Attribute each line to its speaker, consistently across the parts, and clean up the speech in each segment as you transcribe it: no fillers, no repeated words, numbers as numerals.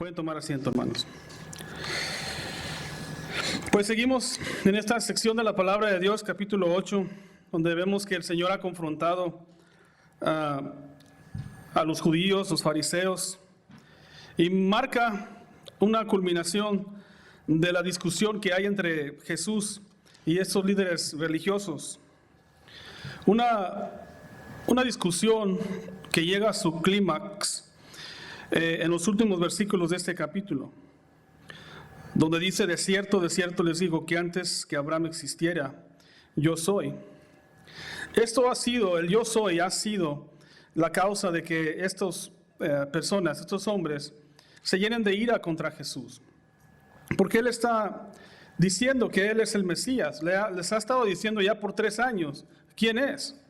Speaker 1: Pueden tomar asiento, hermanos. Pues seguimos en esta sección de la palabra de Dios, capítulo 8, donde vemos que el Señor ha confrontado a los judíos, los fariseos, y marca una culminación de la discusión que hay entre Jesús y estos líderes religiosos. Una discusión que llega a su clímax en los últimos versículos de este capítulo, donde dice: de cierto les digo que antes que Abraham existiera, yo soy. Esto ha sido, el yo soy ha sido la causa de que estas personas, estos hombres, se llenen de ira contra Jesús. Porque Él está diciendo que Él es el Mesías. Les ha estado diciendo ya por 3 años quién es.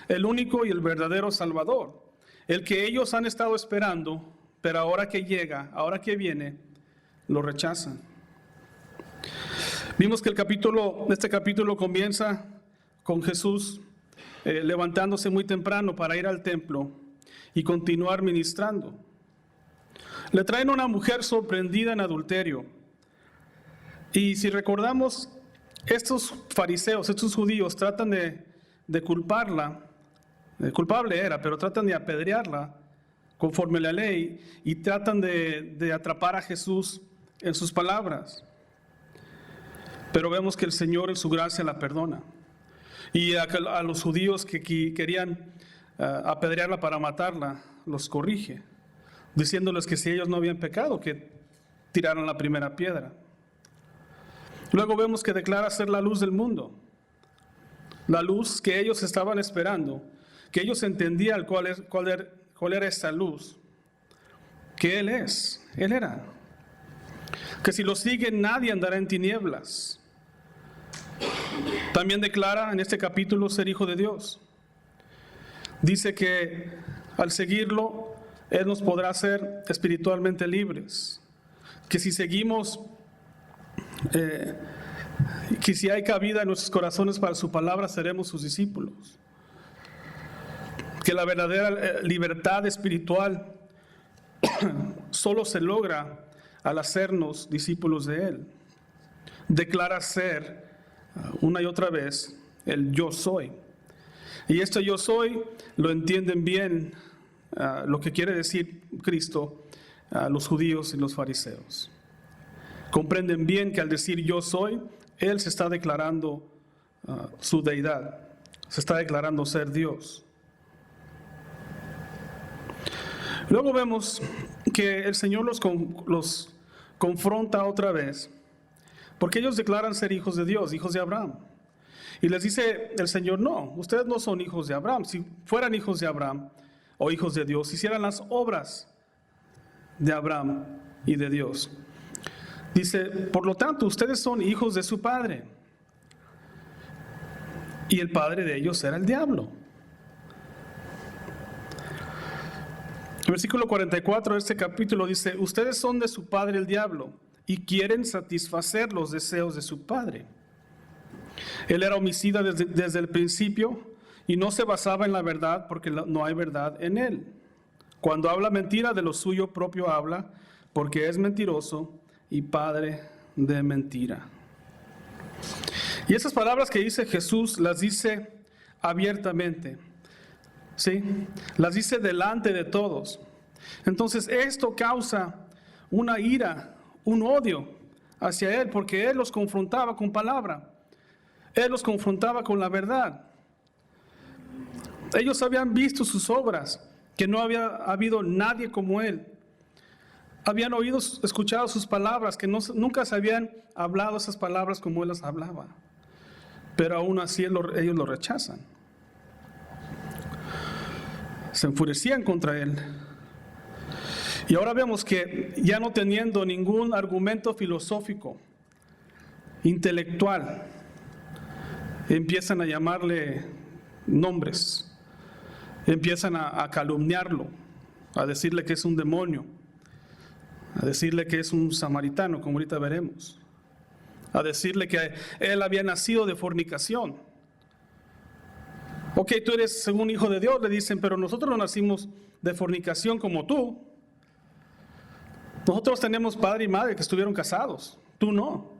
Speaker 1: El único y el verdadero Salvador. El que ellos han estado esperando, pero ahora que llega, ahora que viene, lo rechazan. Vimos que este capítulo comienza con Jesús levantándose muy temprano para ir al templo y continuar ministrando. Le traen a una mujer sorprendida en adulterio. Y si recordamos, estos fariseos, estos judíos tratan de culparla, culpable era, pero tratan de apedrearla conforme a la ley y tratan de atrapar a Jesús en sus palabras. Pero vemos que el Señor en su gracia la perdona. Y a los judíos que querían apedrearla para matarla, los corrige, diciéndoles que si ellos no habían pecado, que tiraran la primera piedra. Luego vemos que declara ser la luz del mundo. La luz que ellos estaban esperando, que ellos entendían cuál era esta luz, que Él era. Que si lo siguen nadie andará en tinieblas. También declara en este capítulo ser hijo de Dios. Dice que al seguirlo, Él nos podrá hacer espiritualmente libres. Que si seguimos, que si hay cabida en nuestros corazones para su palabra, seremos sus discípulos. Que la verdadera libertad espiritual solo se logra al hacernos discípulos de Él. Declara ser una y otra vez el yo soy. Y este yo soy lo entienden bien lo que quiere decir Cristo los judíos y los fariseos. Comprenden bien que al decir yo soy, Él se está declarando su deidad, se está declarando ser Dios. Luego vemos que el Señor los confronta otra vez, porque ellos declaran ser hijos de Dios, hijos de Abraham. Y les dice el Señor: no, ustedes no son hijos de Abraham. Si fueran hijos de Abraham o hijos de Dios, hicieran las obras de Abraham y de Dios. Dice: por lo tanto, ustedes son hijos de su padre, y el padre de ellos era el diablo. El versículo 44 de este capítulo dice: ustedes son de su padre el diablo y quieren satisfacer los deseos de su padre. Él era homicida desde el principio y no se basaba en la verdad, porque no hay verdad en él. Cuando habla mentira, de lo suyo propio habla, porque es mentiroso y padre de mentira. Y esas palabras que dice Jesús las dice abiertamente. ¿Sí? Las dice delante de todos. Entonces esto causa una ira, un odio hacia Él, porque Él los confrontaba con palabra. Él los confrontaba con la verdad. Ellos habían visto sus obras, que no había habido nadie como Él. Habían escuchado sus palabras, que nunca se habían hablado esas palabras como Él las hablaba. Pero aún así ellos lo rechazan. Se enfurecían contra Él. Y ahora vemos que ya no teniendo ningún argumento filosófico, intelectual, empiezan a llamarle nombres, empiezan a calumniarlo, a decirle que es un demonio, a decirle que es un samaritano, como ahorita veremos, a decirle que él había nacido de fornicación. Ok, tú eres según hijo de Dios, le dicen, pero nosotros no nacimos de fornicación como tú. Nosotros tenemos padre y madre que estuvieron casados, tú no.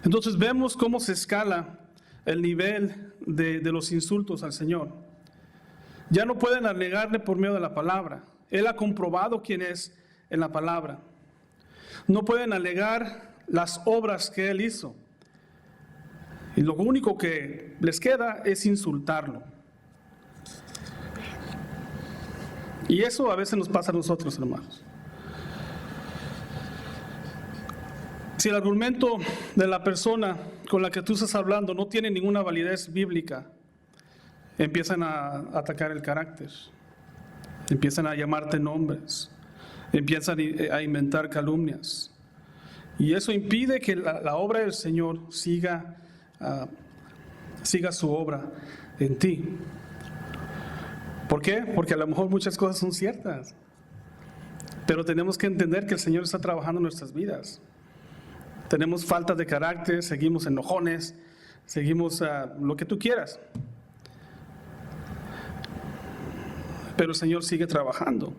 Speaker 1: Entonces vemos cómo se escala el nivel de los insultos al Señor. Ya no pueden alegarle por medio de la palabra. Él ha comprobado quién es en la palabra. No pueden alegar las obras que Él hizo. Y lo único que les queda es insultarlo. Y eso a veces nos pasa a nosotros, hermanos. Si el argumento de la persona con la que tú estás hablando no tiene ninguna validez bíblica, empiezan a atacar el carácter, empiezan a llamarte nombres, empiezan a inventar calumnias. Y eso impide que la obra del Señor siga su obra en ti. ¿Por qué? Porque a lo mejor muchas cosas son ciertas, pero tenemos que entender que el Señor está trabajando en nuestras vidas. Tenemos falta de carácter, seguimos enojones, seguimos lo que tú quieras. Pero el Señor sigue trabajando,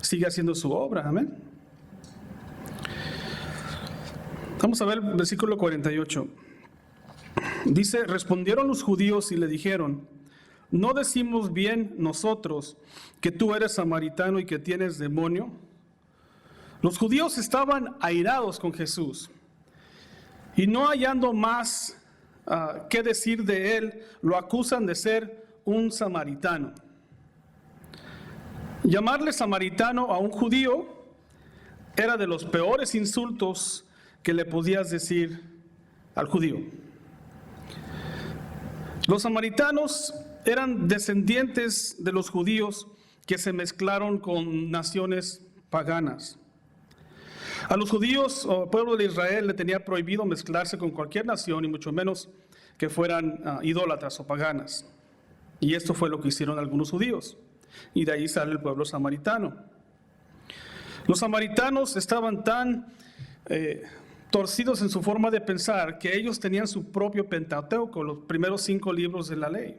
Speaker 1: sigue haciendo su obra, amén. Vamos a ver el versículo 48. Dice, respondieron los judíos y le dijeron, ¿no decimos bien nosotros que tú eres samaritano y que tienes demonio? Los judíos estaban airados con Jesús y no hallando más qué decir de él, lo acusan de ser un samaritano. Llamarle samaritano a un judío era de los peores insultos que le podías decir al judío. Los samaritanos eran descendientes de los judíos que se mezclaron con naciones paganas. A los judíos o al pueblo de Israel le tenía prohibido mezclarse con cualquier nación y mucho menos que fueran idólatras o paganas. Y esto fue lo que hicieron algunos judíos. Y de ahí sale el pueblo samaritano. Los samaritanos estaban tan torcidos en su forma de pensar que ellos tenían su propio Pentateuco, los primeros 5 libros de la ley.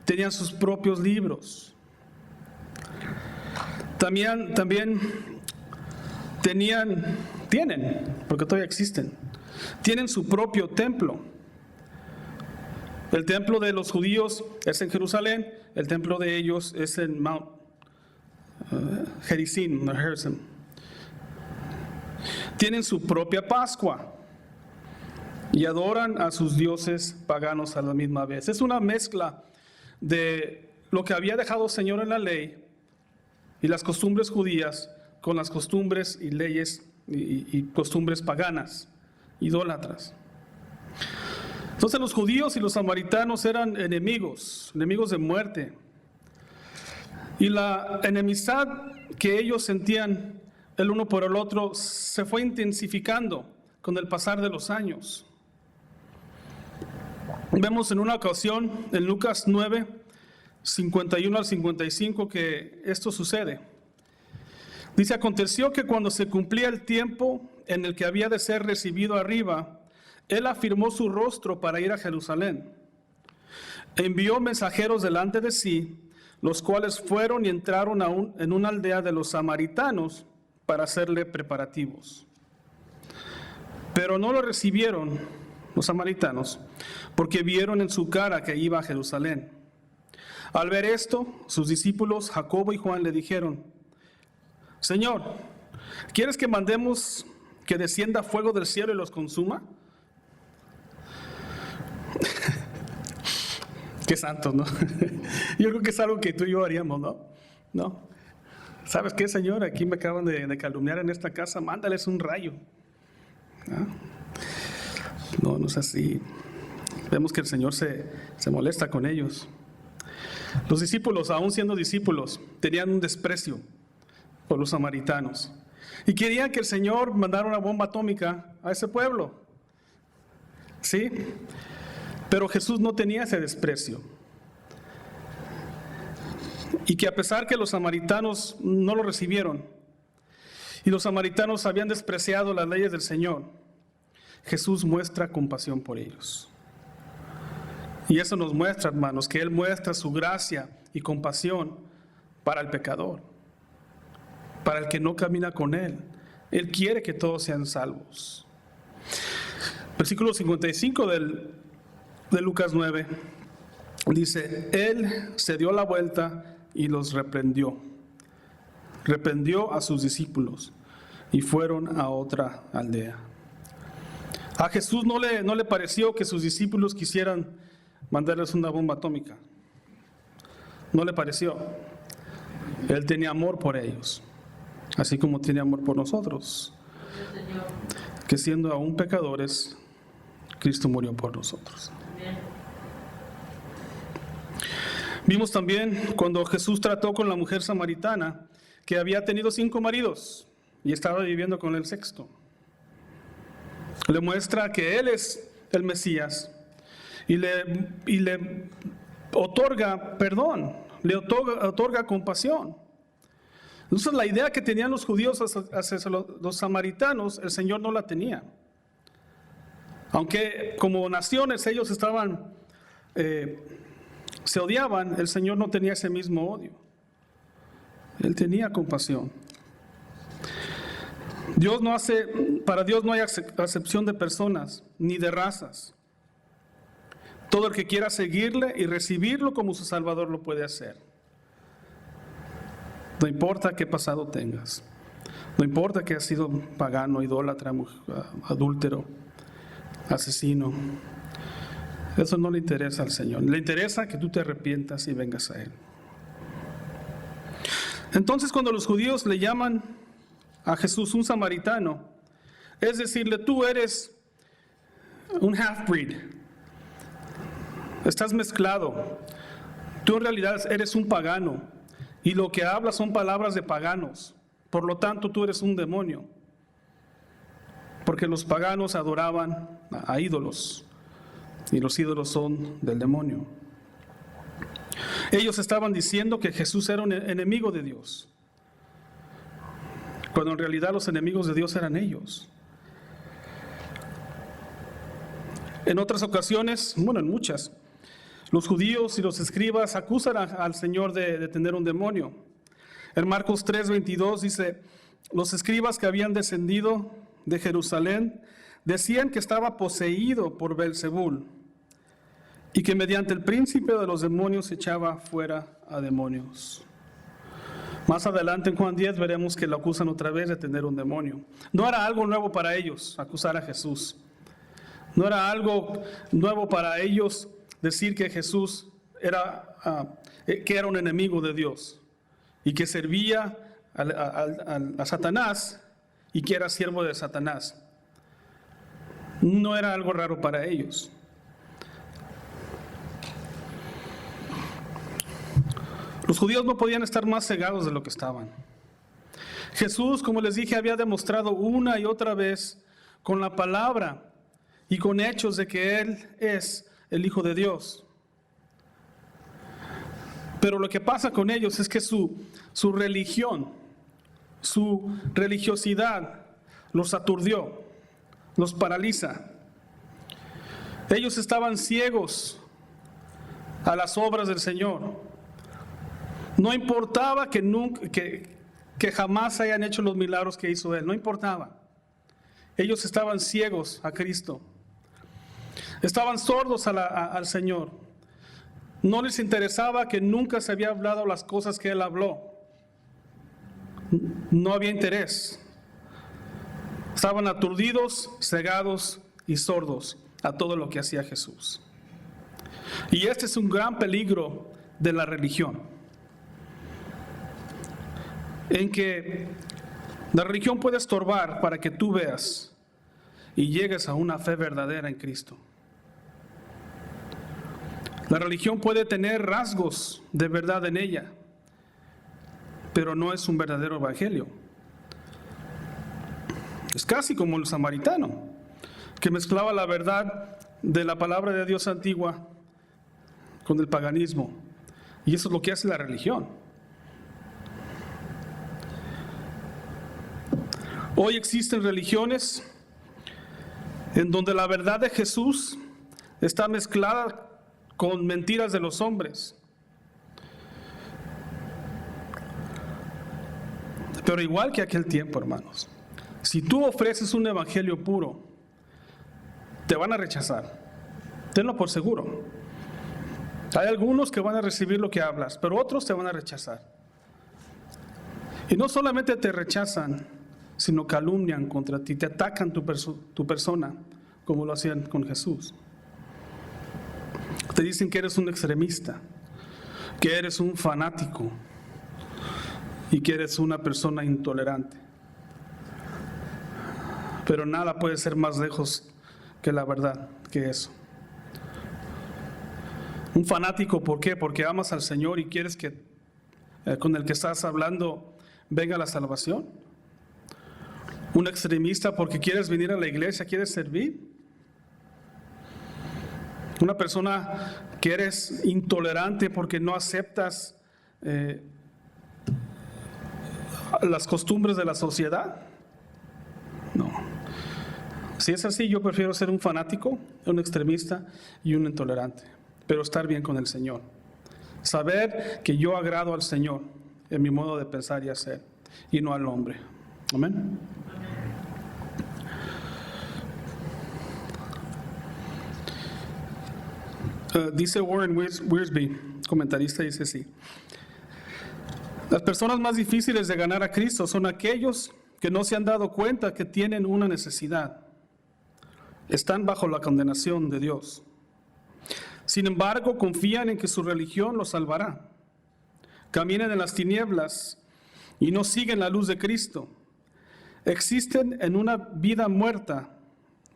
Speaker 1: Tenían sus propios libros. También tienen, porque todavía existen, tienen su propio templo. El templo de los judíos es en Jerusalén, el templo de ellos es en Mount Gerizim. Tienen su propia Pascua y adoran a sus dioses paganos a la misma vez. Es una mezcla de lo que había dejado el Señor en la ley y las costumbres judías con las costumbres y leyes y costumbres paganas, idólatras. Entonces los judíos y los samaritanos eran enemigos de muerte. Y la enemistad que ellos sentían el uno por el otro se fue intensificando con el pasar de los años. Vemos en una ocasión en Lucas 9, 51 al 55 que esto sucede. Dice, aconteció que cuando se cumplía el tiempo en el que había de ser recibido arriba, él afirmó su rostro para ir a Jerusalén. Envió mensajeros delante de sí, los cuales fueron y entraron en una aldea de los samaritanos para hacerle preparativos. Pero no lo recibieron los samaritanos, porque vieron en su cara que iba a Jerusalén. Al ver esto, sus discípulos Jacobo y Juan le dijeron, Señor, ¿quieres que mandemos que descienda fuego del cielo y los consuma? Qué santos, ¿no? Yo creo que es algo que tú y yo haríamos, ¿no? ¿Sabes qué, Señor? Aquí me acaban de calumniar en esta casa, mándales un rayo. No es así. Vemos que el Señor se molesta con ellos. Los discípulos, aún siendo discípulos, tenían un desprecio por los samaritanos y querían que el Señor mandara una bomba atómica a ese pueblo. ¿Sí? Pero Jesús no tenía ese desprecio. Y que a pesar que los samaritanos no lo recibieron y los samaritanos habían despreciado las leyes del Señor, Jesús muestra compasión por ellos. Y eso nos muestra, hermanos, que Él muestra su gracia y compasión para el pecador. para el que no camina con Él. Él quiere que todos sean salvos. Versículo 55 de Lucas 9 dice: Él se dio la vuelta y los reprendió. Reprendió a sus discípulos y fueron a otra aldea. A Jesús no le pareció que sus discípulos quisieran mandarles una bomba atómica. No le pareció. Él tenía amor por ellos, así como tiene amor por nosotros, que siendo aún pecadores, Cristo murió por nosotros. Vimos también cuando Jesús trató con la mujer samaritana, que había tenido 5 maridos y estaba viviendo con el 6º. Le muestra que Él es el Mesías y le otorga perdón, le otorga compasión. Entonces la idea que tenían los judíos hacia los samaritanos, el Señor no la tenía. Aunque como naciones ellos estaban, se odiaban, el Señor no tenía ese mismo odio. Él tenía compasión. Para Dios no hay acepción de personas ni de razas. Todo el que quiera seguirle y recibirlo como su Salvador lo puede hacer. No importa qué pasado tengas. No importa que has sido pagano, idólatra, adúltero, asesino. Eso no le interesa al Señor. Le interesa que tú te arrepientas y vengas a Él. Entonces, cuando los judíos le llaman a Jesús un samaritano, es decirle: tú eres un half-breed, estás mezclado, tú en realidad eres un pagano y lo que hablas son palabras de paganos, por lo tanto tú eres un demonio, porque los paganos adoraban a ídolos y los ídolos son del demonio. Ellos estaban diciendo que Jesús era un enemigo de Dios, cuando en realidad los enemigos de Dios eran ellos. En otras ocasiones, en muchas, los judíos y los escribas acusan al Señor de tener un demonio. En Marcos 3:22 dice: los escribas que habían descendido de Jerusalén decían que estaba poseído por Belzebul y que mediante el príncipe de los demonios echaba fuera a demonios. Más adelante en Juan 10 veremos que lo acusan otra vez de tener un demonio. No era algo nuevo para ellos acusar a Jesús. No era algo nuevo para ellos decir que Jesús era un enemigo de Dios y que servía a Satanás y que era siervo de Satanás. No era algo raro para ellos. Los judíos no podían estar más cegados de lo que estaban. Jesús, como les dije, había demostrado una y otra vez con la palabra y con hechos de que Él es el Hijo de Dios. Pero lo que pasa con ellos es que su religión, su religiosidad los aturdió, los paraliza. Ellos estaban ciegos a las obras del Señor. No importaba que jamás hayan hecho los milagros que hizo Él, no importaba. Ellos estaban ciegos a Cristo. Estaban sordos al Señor. No les interesaba que nunca se había hablado las cosas que Él habló. No había interés. Estaban aturdidos, cegados y sordos a todo lo que hacía Jesús. Y este es un gran peligro de la religión, en que la religión puede estorbar para que tú veas y llegues a una fe verdadera en Cristo. La religión puede tener rasgos de verdad en ella, pero no es un verdadero evangelio. Es casi como el samaritano, que mezclaba la verdad de la palabra de Dios antigua con el paganismo. Y eso es lo que hace la religión. Hoy existen religiones en donde la verdad de Jesús está mezclada con mentiras de los hombres. Pero igual que aquel tiempo, hermanos, si tú ofreces un evangelio puro, te van a rechazar. Tenlo por seguro. Hay algunos que van a recibir lo que hablas, pero otros te van a rechazar. Y no solamente te rechazan, sino calumnian contra ti, te atacan tu persona, como lo hacían con Jesús. Te dicen que eres un extremista, que eres un fanático y que eres una persona intolerante. Pero nada puede ser más lejos que la verdad, que eso. Un fanático, ¿por qué? Porque amas al Señor y quieres que con el que estás hablando venga la salvación. Un extremista porque quieres venir a la iglesia, quieres servir. Una persona que eres intolerante porque no aceptas las costumbres de la sociedad. No. Si es así, yo prefiero ser un fanático, un extremista y un intolerante, pero estar bien con el Señor. Saber que yo agrado al Señor en mi modo de pensar y hacer, y no al hombre. Amén. Dice Warren Wiersbe, comentarista, dice así: las personas más difíciles de ganar a Cristo son aquellos que no se han dado cuenta que tienen una necesidad. Están bajo la condenación de Dios. Sin embargo, confían en que su religión los salvará. Caminan en las tinieblas y no siguen la luz de Cristo. Existen en una vida muerta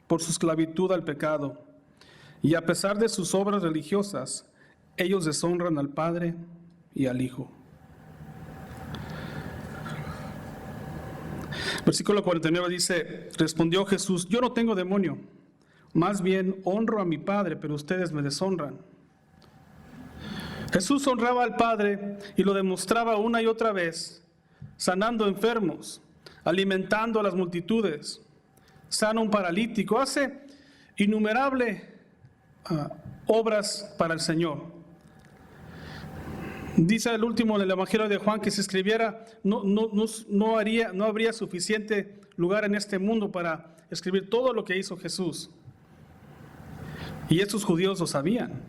Speaker 1: por su esclavitud al pecado. Y a pesar de sus obras religiosas, ellos deshonran al Padre y al Hijo. Versículo 49 dice: respondió Jesús: yo no tengo demonio, más bien honro a mi Padre, pero ustedes me deshonran. Jesús honraba al Padre y lo demostraba una y otra vez, sanando enfermos, alimentando a las multitudes, sana a un paralítico, hace innumerables obras para el Señor. Dice el último en el Evangelio de Juan que si escribiera no habría suficiente lugar en este mundo para escribir todo lo que hizo Jesús. Y estos judíos lo sabían.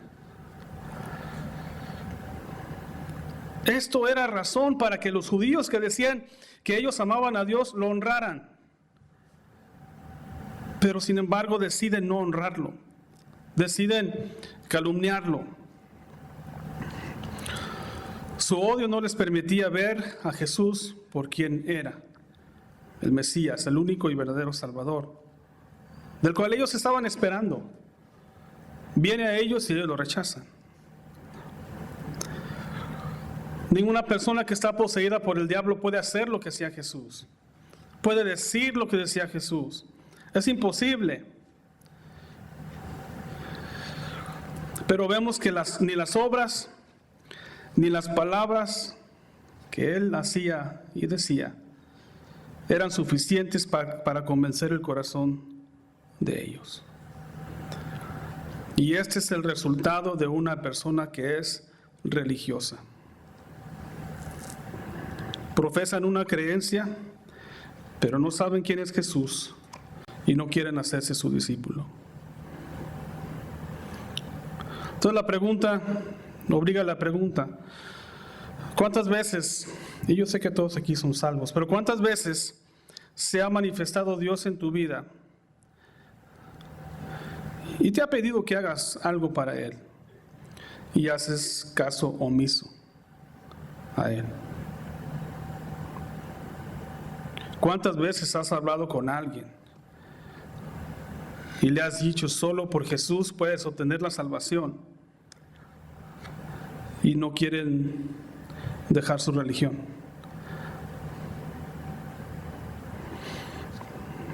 Speaker 1: Esto era razón para que los judíos que decían que ellos amaban a Dios lo honraran. Pero sin embargo deciden no honrarlo. Deciden calumniarlo. Su odio no les permitía ver a Jesús por quien era, el Mesías, el único y verdadero Salvador, del cual ellos estaban esperando. Viene a ellos y ellos lo rechazan. Ninguna persona que está poseída por el diablo puede hacer lo que hacía Jesús, puede decir lo que decía Jesús. Es imposible. Pero vemos que ni las obras ni las palabras que él hacía y decía eran suficientes para convencer el corazón de ellos. Y este es el resultado de una persona que es religiosa. Profesan una creencia, pero no saben quién es Jesús y no quieren hacerse su discípulo. Entonces la pregunta obliga a la pregunta: ¿cuántas veces, y yo sé que todos aquí son salvos, pero cuántas veces se ha manifestado Dios en tu vida y te ha pedido que hagas algo para Él y haces caso omiso a Él? ¿Cuántas veces has hablado con alguien y le has dicho: solo por Jesús puedes obtener la salvación, y no quieren dejar su religión?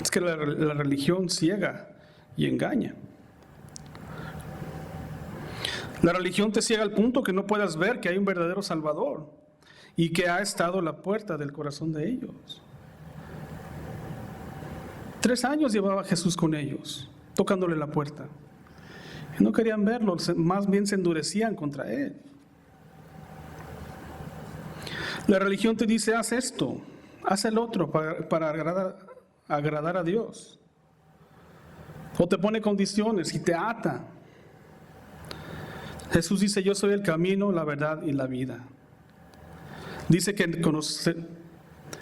Speaker 1: Es que la religión ciega y engaña. La religión te ciega al punto que no puedas ver que hay un verdadero Salvador y que ha estado a la puerta del corazón de ellos. 3 años llevaba Jesús con ellos, tocándole la puerta. Y no querían verlo, más bien se endurecían contra Él. La religión te dice: haz esto, haz el otro para agradar a Dios. O te pone condiciones y te ata. Jesús dice, yo soy el camino, la verdad y la vida. Dice que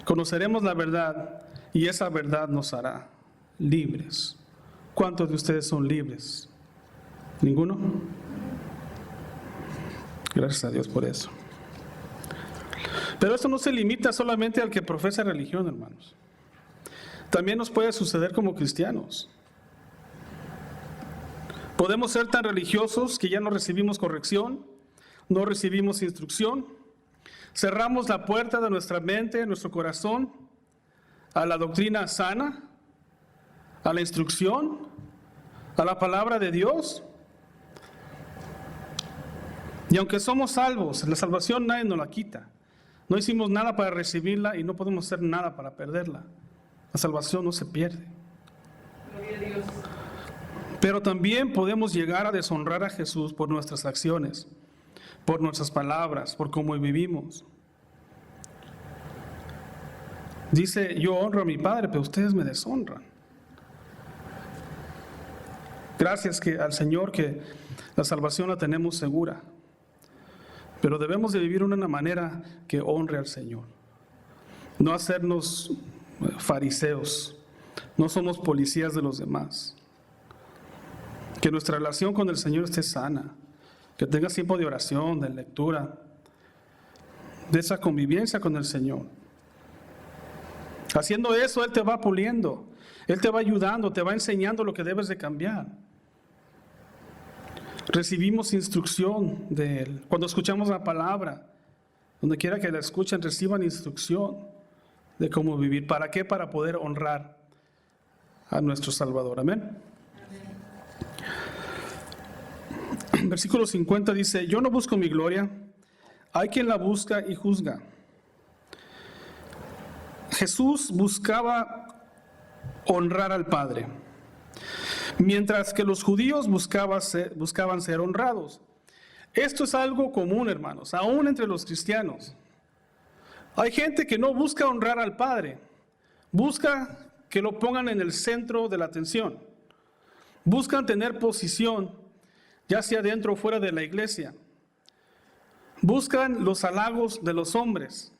Speaker 1: conoceremos la verdad y esa verdad nos hará libres. ¿Cuántos de ustedes son libres? ¿Ninguno? Gracias a Dios por eso. Pero esto no se limita solamente al que profesa religión, hermanos. También nos puede suceder como cristianos. Podemos ser tan religiosos que ya no recibimos corrección, no recibimos instrucción, cerramos la puerta de nuestra mente, nuestro corazón, a la doctrina sana, a la instrucción, a la palabra de Dios. Y aunque somos salvos, la salvación nadie nos la quita. No hicimos nada para recibirla y no podemos hacer nada para perderla. La salvación no se pierde.
Speaker 2: Gloria a Dios.
Speaker 1: Pero también podemos llegar a deshonrar a Jesús por nuestras acciones, por nuestras palabras, por cómo vivimos. Dice, yo honro a mi Padre, pero ustedes me deshonran. Gracias al Señor que la salvación la tenemos segura. Pero debemos de vivir de una manera que honre al Señor. No hacernos fariseos. No somos policías de los demás. Que nuestra relación con el Señor esté sana. Que tengas tiempo de oración, de lectura, de esa convivencia con el Señor. Haciendo eso, Él te va puliendo. Él te va ayudando, te va enseñando lo que debes de cambiar. Recibimos instrucción de Él. Cuando escuchamos la palabra, donde quiera que la escuchen, reciban instrucción de cómo vivir. ¿Para qué? Para poder honrar a nuestro Salvador. Amén. Versículo 50 dice, yo no busco mi gloria, hay quien la busca y juzga. Jesús buscaba honrar al Padre, mientras que los judíos buscaban ser honrados. Esto es algo común, hermanos, aún entre los cristianos. Hay gente que no busca honrar al Padre, busca que lo pongan en el centro de la atención. Buscan tener posición, ya sea dentro o fuera de la iglesia. Buscan los halagos de los hombres,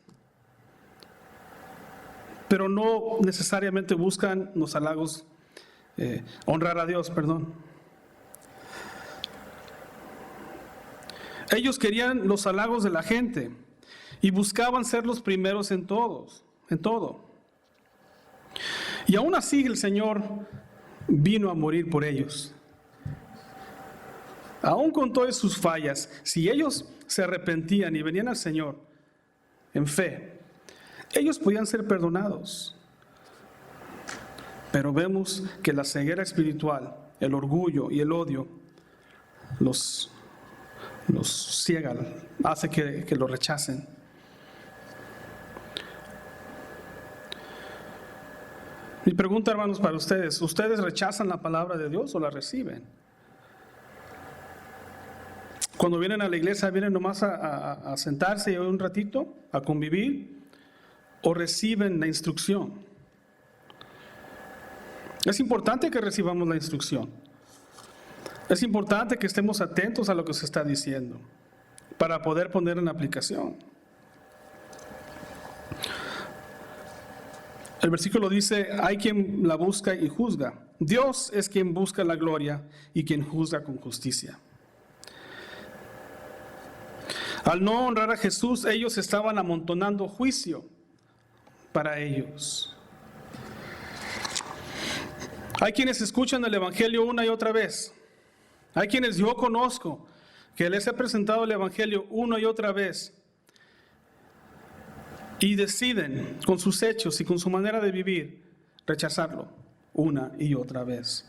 Speaker 1: pero no necesariamente buscan los halagos, honrar a Dios, perdón. Ellos querían los halagos de la gente y buscaban ser los primeros en todo. Y aún así el Señor vino a morir por ellos. Aún con todas sus fallas, si ellos se arrepentían y venían al Señor en fe, ellos podían ser perdonados. Pero vemos que la ceguera espiritual, el orgullo y el odio los ciegan, hace que lo rechacen. Mi pregunta, hermanos, para ustedes, ¿ustedes rechazan la palabra de Dios o la reciben? Cuando vienen a la iglesia, ¿vienen nomás a sentarse y un ratito, a convivir? ¿O reciben la instrucción? Es importante que recibamos la instrucción. Es importante que estemos atentos a lo que se está diciendo para poder poner en aplicación. El versículo dice, hay quien la busca y juzga. Dios es quien busca la gloria y quien juzga con justicia. Al no honrar a Jesús, ellos estaban amontonando juicio para ellos. Hay quienes escuchan el Evangelio una y otra vez. Hay quienes yo conozco que les he presentado el Evangelio una y otra vez y deciden con sus hechos y con su manera de vivir rechazarlo una y otra vez.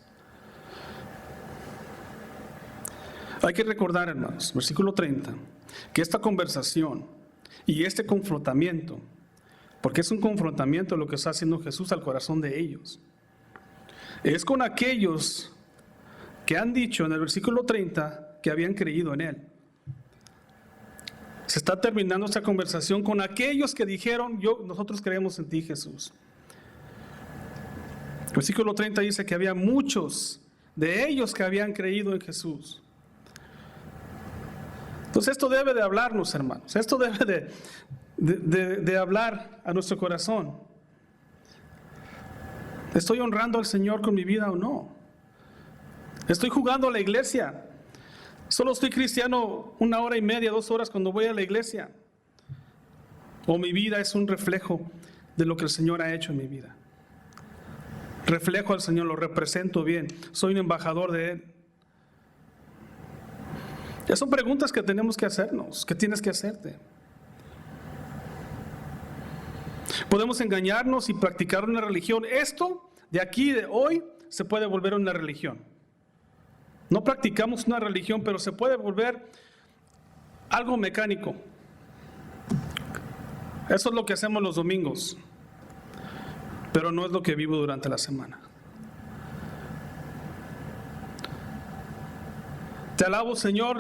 Speaker 1: Hay que recordar, hermanos, versículo 30, que esta conversación y este confrontamiento, porque es un confrontamiento lo que está haciendo Jesús al corazón de ellos, es con aquellos que han dicho en el versículo 30 que habían creído en Él. Se está terminando esta conversación con aquellos que dijeron, nosotros creemos en ti, Jesús. El versículo 30 dice que había muchos de ellos que habían creído en Jesús. Entonces esto debe de hablarnos, hermanos. Esto debe de hablar a nuestro corazón. ¿Estoy honrando al Señor con mi vida o no? ¿Estoy jugando a la iglesia? ¿Solo estoy cristiano 1 hora y media, 2 horas cuando voy a la iglesia? ¿O mi vida es un reflejo de lo que el Señor ha hecho en mi vida? Reflejo al Señor, lo represento bien, soy un embajador de Él. Esas son preguntas que tenemos que hacernos, que tienes que hacerte. Podemos engañarnos y practicar una religión. Esto, de aquí, de hoy, se puede volver una religión. No practicamos una religión, pero se puede volver algo mecánico. Eso es lo que hacemos los domingos, pero no es lo que vivo durante la semana. Te alabo, Señor,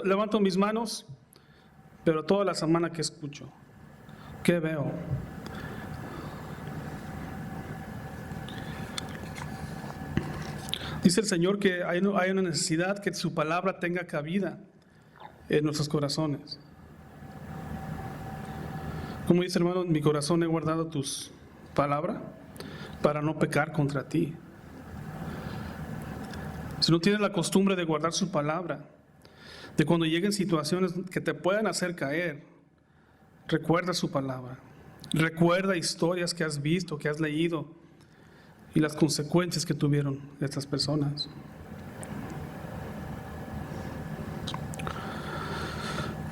Speaker 1: levanto mis manos, pero toda la semana que escucho, ¿qué veo? Dice el Señor que hay una necesidad que su palabra tenga cabida en nuestros corazones. Como dice, hermano, en mi corazón he guardado tus palabras para no pecar contra ti. Si no tienes la costumbre de guardar su palabra, de cuando lleguen situaciones que te puedan hacer caer, recuerda su palabra. Recuerda historias que has visto, que has leído y las consecuencias que tuvieron estas personas.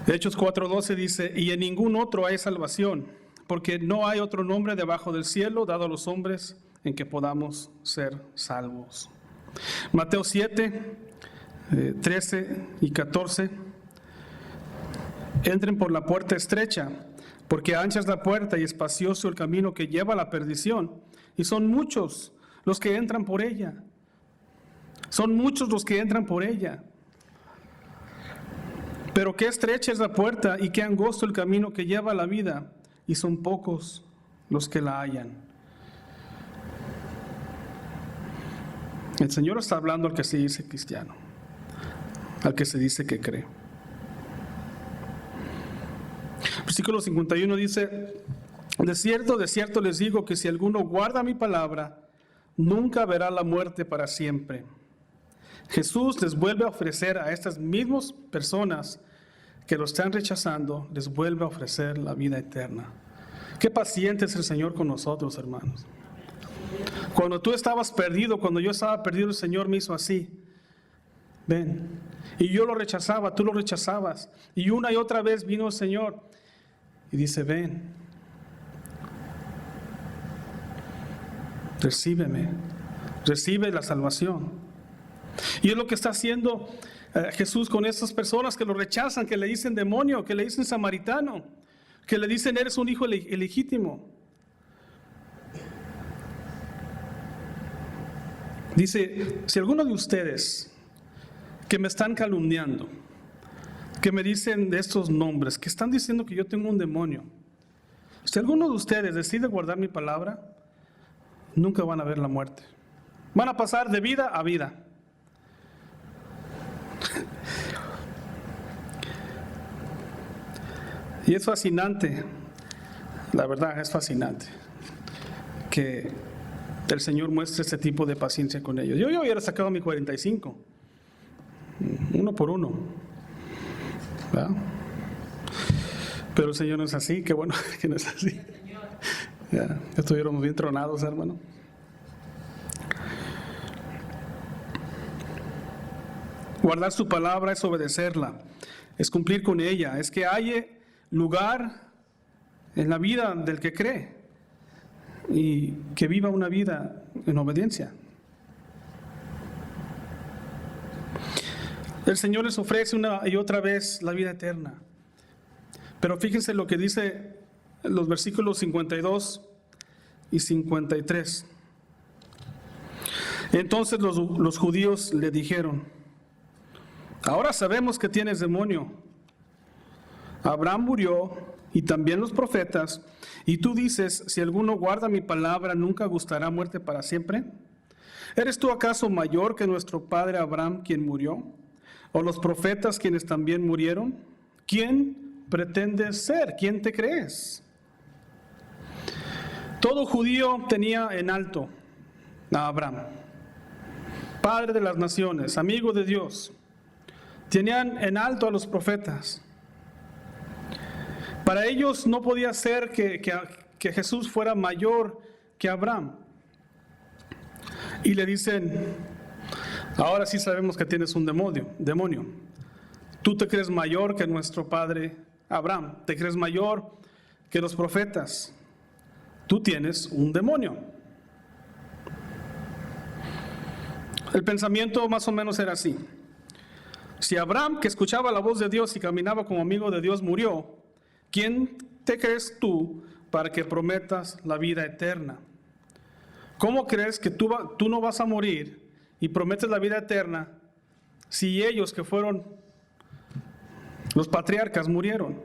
Speaker 1: Hechos 4:12 dice: y en ningún otro hay salvación, porque no hay otro nombre debajo del cielo dado a los hombres en que podamos ser salvos. Mateo 7:13 y 14: entren por la puerta estrecha, porque ancha es la puerta y espacioso el camino que lleva a la perdición, y son muchos los que entran por ella. Son muchos los que entran por ella. Pero qué estrecha es la puerta y qué angosto el camino que lleva a la vida, y son pocos los que la hallan. El Señor está hablando al que se dice cristiano, al que se dice que cree. Versículo 51 dice: de cierto les digo que si alguno guarda mi palabra, nunca verá la muerte para siempre. Jesús les vuelve a ofrecer a estas mismas personas que lo están rechazando, les vuelve a ofrecer la vida eterna. Qué paciente es el Señor con nosotros, hermanos. Cuando tú estabas perdido, cuando yo estaba perdido, el Señor me hizo así. Ven. Y yo lo rechazaba, tú lo rechazabas. Y una y otra vez vino el Señor y dice: ven. Recíbeme. Recibe la salvación. Y es lo que está haciendo Jesús con estas personas que lo rechazan, que le dicen demonio, que le dicen samaritano, que le dicen eres un hijo ilegítimo. Dice: si alguno de ustedes que me están calumniando, que me dicen de estos nombres, que están diciendo que yo tengo un demonio, si alguno de ustedes decide guardar mi palabra, nunca van a ver la muerte. Van a pasar de vida a vida. Y es fascinante, la verdad es fascinante, que el Señor muestre este tipo de paciencia con ellos. Yo hubiera sacado mi 45, uno por uno, ¿verdad? Pero el Señor no es así. Qué bueno que no es así. Ya estuviéramos bien tronados, hermano. Guardar su palabra es obedecerla, es cumplir con ella, es que haya lugar en la vida del que cree y que viva una vida en obediencia. El Señor les ofrece una y otra vez la vida eterna. Pero fíjense lo que dice los versículos 52 y 53. Entonces los judíos le dijeron: ahora sabemos que tienes demonio. Abraham murió y también los profetas, y tú dices, si alguno guarda mi palabra, ¿nunca gustará muerte para siempre? ¿Eres tú acaso mayor que nuestro padre Abraham, quien murió? ¿O los profetas, quienes también murieron? ¿Quién pretendes ser? ¿Quién te crees? Todo judío tenía en alto a Abraham, padre de las naciones, amigo de Dios. Tenían en alto a los profetas. Para ellos no podía ser que Jesús fuera mayor que Abraham. Y le dicen, ahora sí sabemos que tienes un demonio. Tú te crees mayor que nuestro padre Abraham, te crees mayor que los profetas. Tú tienes un demonio. El pensamiento más o menos era así. Si Abraham, que escuchaba la voz de Dios y caminaba como amigo de Dios, murió, ¿quién te crees tú para que prometas la vida eterna? ¿Cómo crees que tú no vas a morir y prometes la vida eterna si ellos que fueron los patriarcas murieron?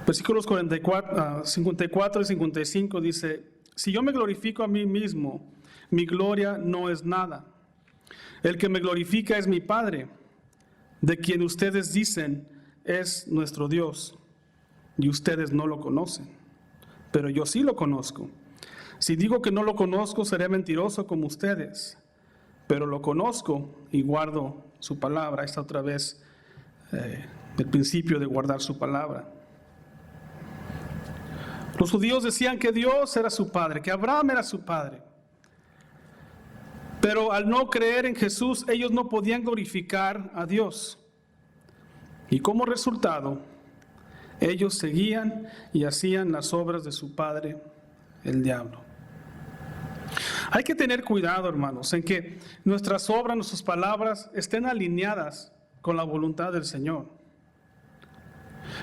Speaker 1: Versículos 54 y 55 dice, si yo me glorifico a mí mismo, mi gloria no es nada. El que me glorifica es mi Padre, de quien ustedes dicen es nuestro Dios, y ustedes no lo conocen, pero yo sí lo conozco. Si digo que no lo conozco, seré mentiroso como ustedes, pero lo conozco y guardo su palabra. Ahí está otra vez el principio de guardar su palabra. Los judíos decían que Dios era su Padre, que Abraham era su Padre. Pero al no creer en Jesús, ellos no podían glorificar a Dios. Y como resultado, ellos seguían y hacían las obras de su padre, el diablo. Hay que tener cuidado, hermanos, en que nuestras obras, nuestras palabras estén alineadas con la voluntad del Señor.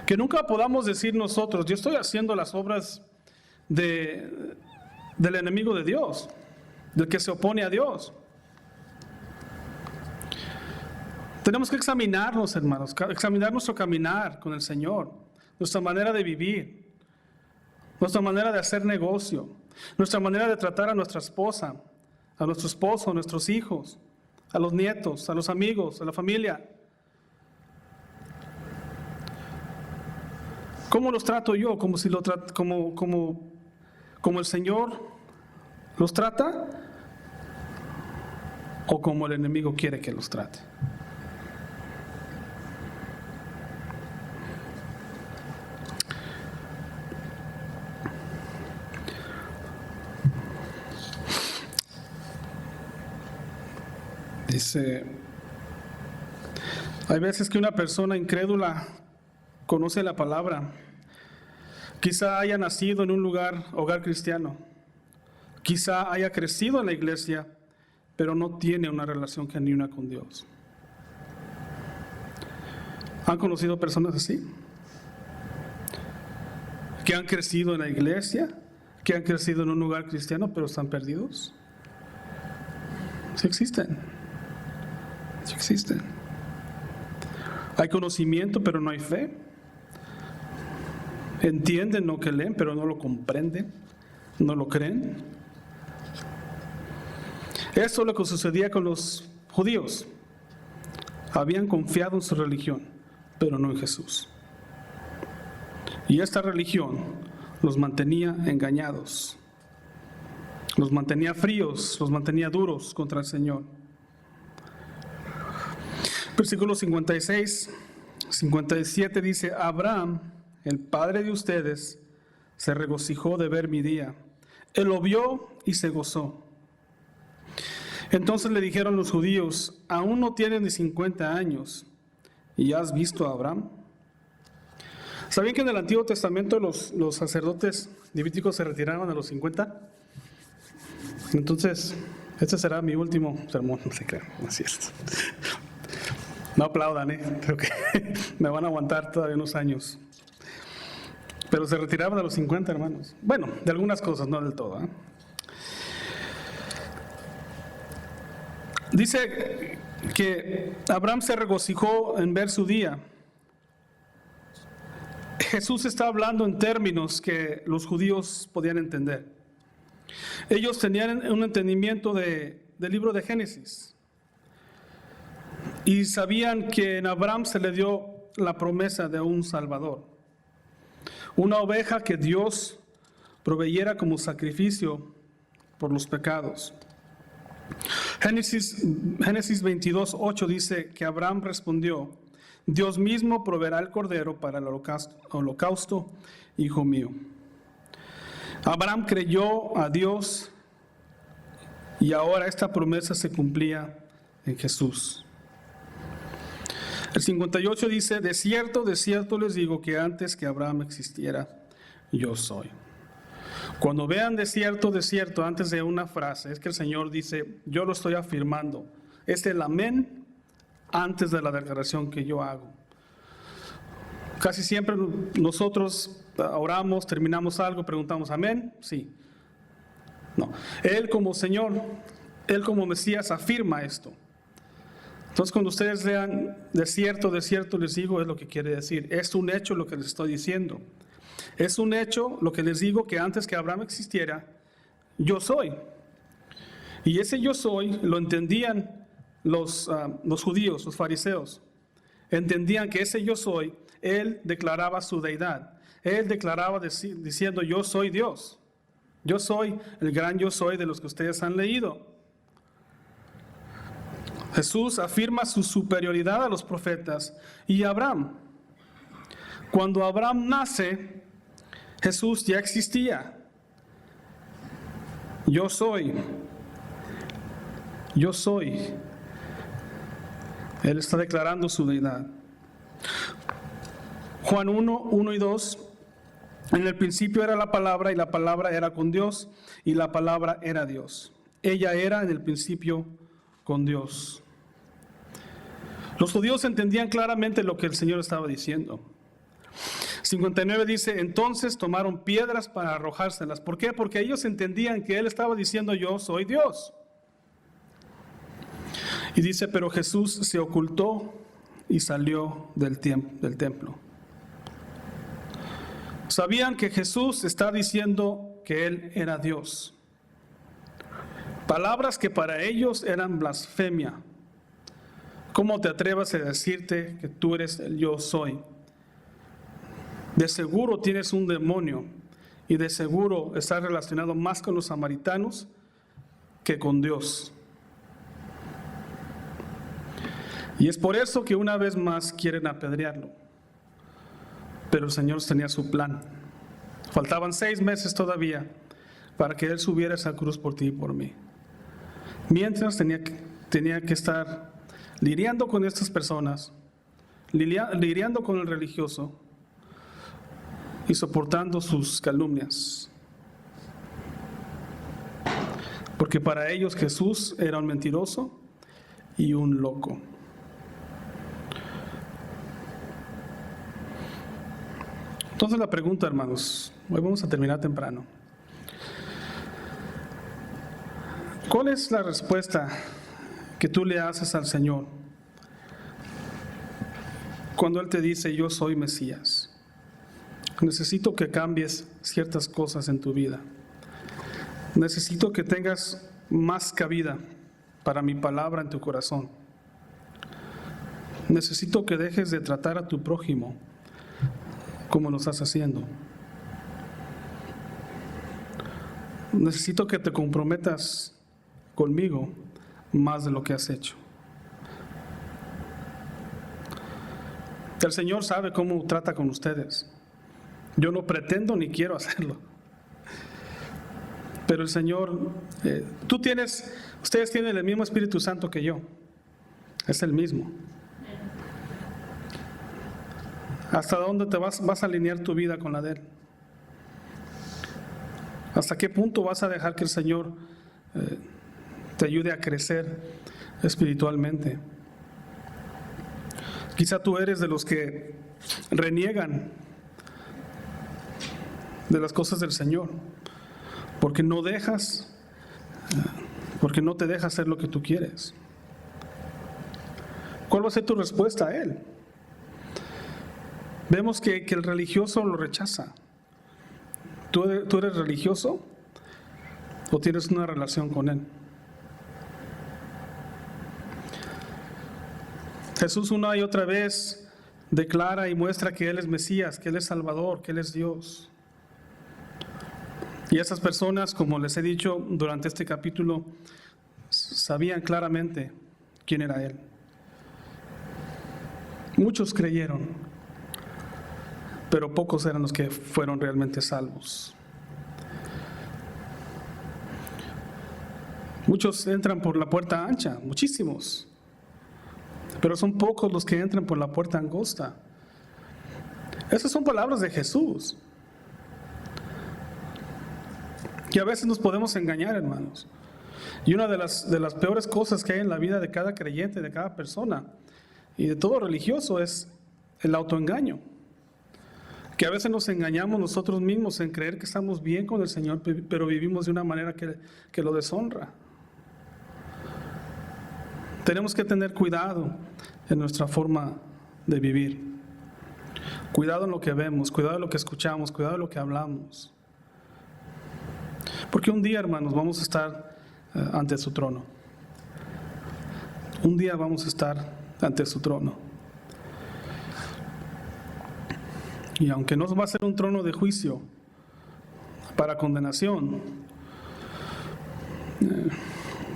Speaker 1: Que nunca podamos decir nosotros, yo estoy haciendo las obras del enemigo de Dios, del que se opone a Dios. Tenemos que examinarnos, hermanos, examinar nuestro caminar con el Señor, nuestra manera de vivir, nuestra manera de hacer negocio, nuestra manera de tratar a nuestra esposa, a nuestro esposo, a nuestros hijos, a los nietos, a los amigos, a la familia. ¿Cómo los trato yo? ¿Como si como el Señor los trata? ¿O como el enemigo quiere que los trate? Dice, hay veces que una persona incrédula conoce la palabra. Quizá haya nacido en un hogar cristiano. Quizá haya crecido en la iglesia, pero no tiene una relación genuina con Dios. ¿Han conocido personas así? Que han crecido en la iglesia, que han crecido en un lugar cristiano, pero están perdidos. Sí existen. Sí existen. Hay conocimiento, pero no hay fe. Entienden lo que leen, pero no lo comprenden, no lo creen. Esto es lo que sucedía con los judíos. Habían confiado en su religión, pero no en Jesús. Y esta religión los mantenía engañados, los mantenía fríos, los mantenía duros contra el Señor. Versículo 56, 57 dice, Abraham, el padre de ustedes, se regocijó de ver mi día. Él lo vio y se gozó. Entonces le dijeron los judíos, aún no tienes ni 50 años, ¿y ya has visto a Abraham? ¿Sabían que en el Antiguo Testamento los sacerdotes levíticos se retiraban a los 50? Entonces, este será mi último sermón, no se crean, no es cierto. No aplaudan, creo que me van a aguantar todavía unos años. Pero se retiraban a los 50, hermanos. Bueno, de algunas cosas, no del todo. Dice que Abraham se regocijó en ver su día. Jesús está hablando en términos que los judíos podían entender. Ellos tenían un entendimiento del libro de Génesis y sabían que en Abraham se le dio la promesa de un Salvador, una oveja que Dios proveyera como sacrificio por los pecados. Génesis 22:8 dice que Abraham respondió: Dios mismo proveerá el cordero para el holocausto, hijo mío. Abraham creyó a Dios y ahora esta promesa se cumplía en Jesús. El 58 dice: de cierto les digo que antes que Abraham existiera, yo soy. Cuando vean de cierto, antes de una frase, es que el Señor dice: yo lo estoy afirmando. Es el amén antes de la declaración que yo hago. Casi siempre nosotros oramos, terminamos algo, preguntamos ¿amén? Sí. No. Él como Señor, Él como Mesías afirma esto. Entonces cuando ustedes lean de cierto les digo, es lo que quiere decir. Es un hecho lo que les estoy diciendo. Es un hecho lo que les digo, que antes que Abraham existiera, yo soy. Y ese yo soy lo entendían los judíos, los fariseos. Entendían que ese yo soy, Él declaraba su deidad. Él declaraba diciendo: yo soy Dios. Yo soy el gran yo soy de los que ustedes han leído. Jesús afirma su superioridad a los profetas y a Abraham. Cuando Abraham nace, Jesús ya existía. Yo soy. Yo soy. Él está declarando su deidad. Juan 1 y 2. En el principio era la palabra, y la palabra era con Dios, y la palabra era Dios. Ella era en el principio con Dios. Los judíos entendían claramente lo que el Señor estaba diciendo. 59 dice: entonces tomaron piedras para arrojárselas. ¿Por qué? Porque ellos entendían que Él estaba diciendo: yo soy Dios. Y dice: pero Jesús se ocultó y salió del templo. Sabían que Jesús está diciendo que Él era Dios. Palabras que para ellos eran blasfemia. ¿Cómo te atreves a decirte que tú eres el yo soy? De seguro tienes un demonio y de seguro estás relacionado más con los samaritanos que con Dios. Y es por eso que una vez más quieren apedrearlo. Pero el Señor tenía su plan. Faltaban 6 meses todavía para que Él subiera a esa cruz por ti y por mí. Mientras tenía que estar lidiando con estas personas, lidiando con el religioso y soportando sus calumnias. Porque para ellos Jesús era un mentiroso y un loco. Entonces la pregunta, hermanos, hoy vamos a terminar temprano. ¿Cuál es la respuesta que tú le haces al Señor cuando Él te dice: yo soy Mesías? Necesito que cambies ciertas cosas en tu vida. Necesito que tengas más cabida para mi palabra en tu corazón. Necesito que dejes de tratar a tu prójimo como lo estás haciendo. Necesito que te comprometas conmigo más de lo que has hecho. El Señor sabe cómo trata con ustedes. Yo no pretendo ni quiero hacerlo. Pero el Señor, ustedes tienen el mismo Espíritu Santo que yo. Es el mismo. ¿Hasta dónde te vas a alinear tu vida con la de Él? ¿Hasta qué punto vas a dejar que el Señor te ayude a crecer espiritualmente? Quizá tú eres de los que reniegan de las cosas del Señor, porque no te deja hacer lo que tú quieres. ¿Cuál va a ser tu respuesta a Él? Vemos que el religioso lo rechaza. ¿Tú eres religioso o tienes una relación con Él? Jesús una y otra vez declara y muestra que Él es Mesías, que Él es Salvador, que Él es Dios. Y esas personas, como les he dicho durante este capítulo, sabían claramente quién era Él. Muchos creyeron, pero pocos eran los que fueron realmente salvos. Muchos entran por la puerta ancha, muchísimos, pero son pocos los que entran por la puerta angosta. Esas son palabras de Jesús. Y a veces nos podemos engañar, hermanos. Y una de las peores cosas que hay en la vida de cada creyente, de cada persona y de todo religioso es el autoengaño. Que a veces nos engañamos nosotros mismos en creer que estamos bien con el Señor, pero vivimos de una manera que lo deshonra. Tenemos que tener cuidado en nuestra forma de vivir. Cuidado en lo que vemos, cuidado en lo que escuchamos, cuidado en lo que hablamos. Porque un día, hermanos, vamos a estar ante su trono. Un día vamos a estar ante su trono. Y aunque no va a ser un trono de juicio para condenación,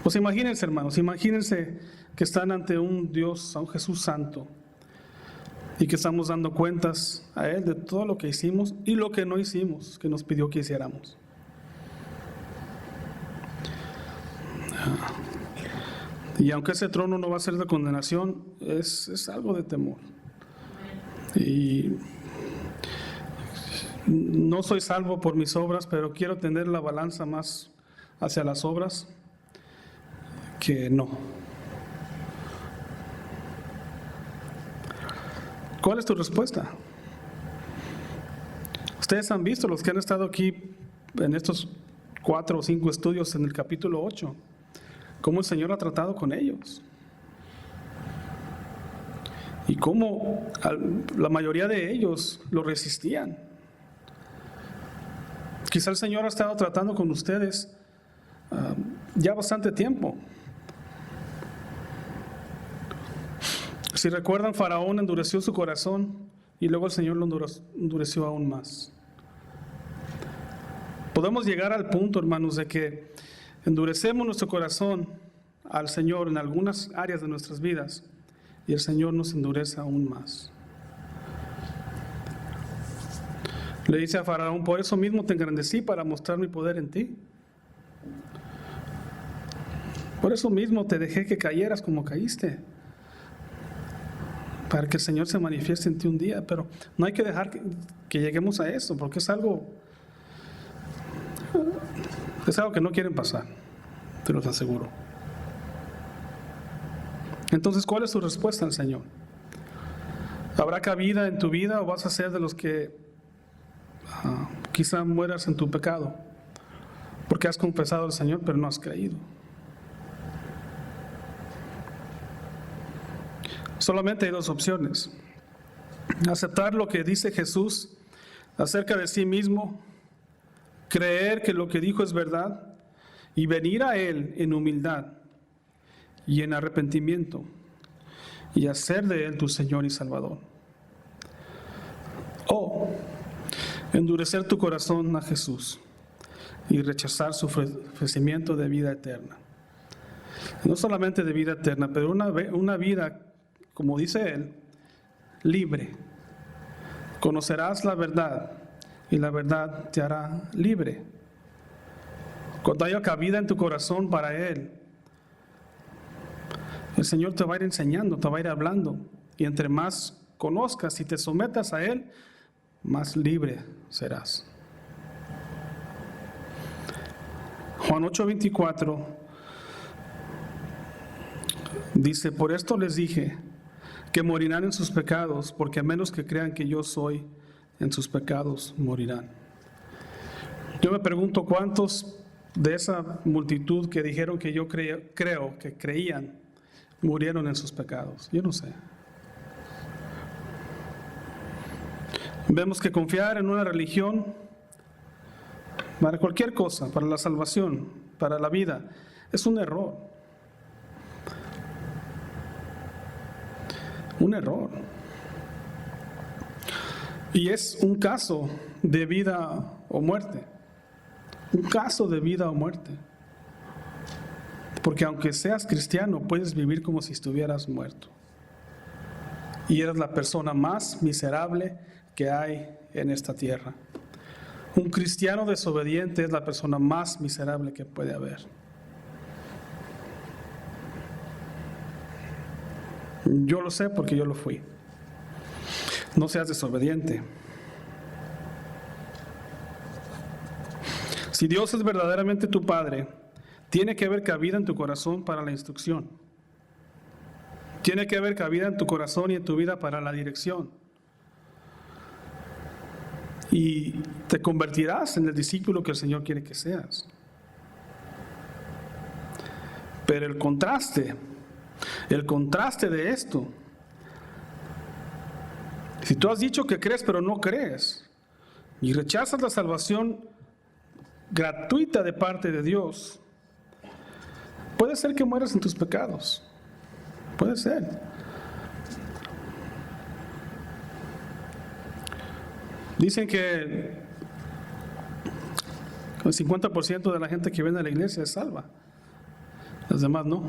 Speaker 1: pues imagínense, hermanos, imagínense que están ante un Dios, a un Jesús santo, y que estamos dando cuentas a Él de todo lo que hicimos y lo que no hicimos, que nos pidió que hiciéramos. Y aunque ese trono no va a ser de condenación, es algo de temor. Y no soy salvo por mis obras, pero quiero tener la balanza más hacia las obras que no. ¿Cuál es tu respuesta? Ustedes han visto, los que han estado aquí en estos 4 o 5 estudios en el capítulo 8, cómo el Señor ha tratado con ellos. Y cómo la mayoría de ellos lo resistían. Quizá el Señor ha estado tratando con ustedes ya bastante tiempo. Si recuerdan, Faraón endureció su corazón y luego el Señor lo endureció aún más. Podemos llegar al punto, hermanos, de que endurecemos nuestro corazón al Señor en algunas áreas de nuestras vidas y el Señor nos endurece aún más. Le dice a Faraón: por eso mismo te engrandecí, para mostrar mi poder en ti. Por eso mismo te dejé que cayeras como caíste, para que el Señor se manifieste en ti un día. Pero no hay que dejar que lleguemos a eso, porque es algo que no quieren pasar, te los aseguro. Entonces, ¿cuál es tu respuesta al Señor? ¿Habrá cabida en tu vida o vas a ser de los que quizá mueras en tu pecado porque has confesado al Señor pero no has creído? Solamente hay 2 opciones: aceptar lo que dice Jesús acerca de sí mismo, creer que lo que dijo es verdad y venir a Él en humildad y en arrepentimiento y hacer de Él tu Señor y Salvador. O endurecer tu corazón a Jesús y rechazar su ofrecimiento de vida eterna. No solamente de vida eterna, pero una vida, como dice Él, libre. Conocerás la verdad y la verdad te hará libre. Cuando haya cabida en tu corazón para Él, el Señor te va a ir enseñando, te va a ir hablando. Y entre más conozcas y te sometas a Él, más libre serás. Juan 8:24 dice: por esto les dije que morirán en sus pecados, porque a menos que crean que yo soy, en sus pecados morirán. Yo me pregunto cuántos de esa multitud que dijeron que yo creo que creían murieron en sus pecados. Yo no sé. Vemos que confiar en una religión para cualquier cosa, para la salvación, para la vida, es un error. Un error. Y es un caso de vida o muerte. Un caso de vida o muerte. Porque aunque seas cristiano, puedes vivir como si estuvieras muerto. Y eres la persona más miserable que hay en esta tierra. Un cristiano desobediente es la persona más miserable que puede haber. Yo lo sé porque yo lo fui. No seas desobediente. Si Dios es verdaderamente tu Padre, tiene que haber cabida en tu corazón para la instrucción. Tiene que haber cabida en tu corazón y en tu vida para la dirección. Y te convertirás en el discípulo que el Señor quiere que seas. Pero el contraste de esto, si tú has dicho que crees pero no crees y rechazas la salvación gratuita de parte de Dios, puede ser que mueras en tus pecados. Puede ser. Dicen que el 50% de la gente que viene a la iglesia es salva. Las demás no.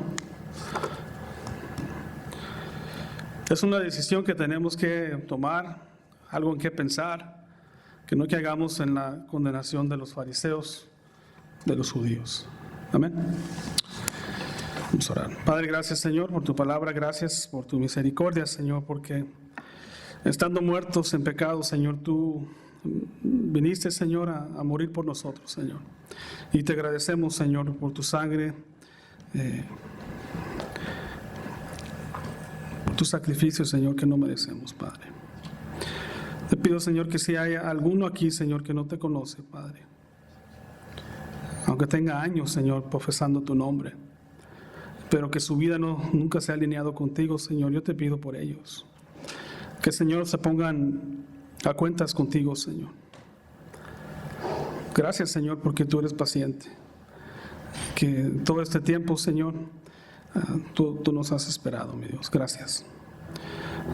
Speaker 1: Es una decisión que tenemos que tomar, algo en que pensar, que no caigamos en la condenación de los fariseos, de los judíos. Amén. Vamos a orar. Padre, gracias, Señor, por tu palabra, gracias por tu misericordia, Señor, porque estando muertos en pecado, Señor, tú viniste, Señor, a morir por nosotros, Señor. Y te agradecemos, Señor, por tu sangre, por tu sacrificio, Señor, que no merecemos, Padre. Te pido, Señor, que si hay alguno aquí, Señor, que no te conoce, Padre, aunque tenga años, Señor, profesando tu nombre, pero que su vida nunca se ha alineado contigo, Señor, yo te pido por ellos. Que, Señor, se pongan a cuentas contigo, Señor. Gracias, Señor, porque tú eres paciente. Que todo este tiempo, Señor, tú nos has esperado, mi Dios. Gracias.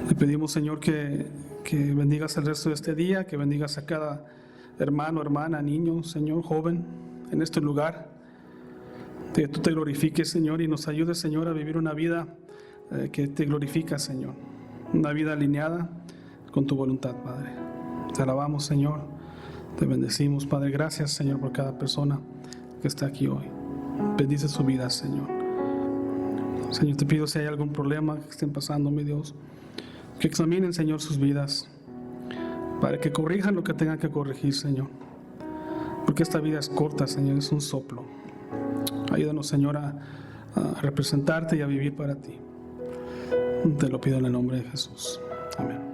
Speaker 1: Le pedimos, Señor, que bendigas el resto de este día, que bendigas a cada hermano, hermana, niño, Señor, joven en este lugar. Que tú te glorifiques, Señor, y nos ayudes, Señor, a vivir una vida que te glorifica, Señor. Una vida alineada con tu voluntad, Padre. Te alabamos, Señor. Te bendecimos, Padre. Gracias, Señor, por cada persona que está aquí hoy. Bendice su vida, Señor. Señor, te pido si hay algún problema que estén pasando, mi Dios, que examinen, Señor, sus vidas, para que corrijan lo que tengan que corregir, Señor. Porque esta vida es corta, Señor, es un soplo. Ayúdanos, Señor, a representarte y a vivir para ti. Te lo pido en el nombre de Jesús. Amén.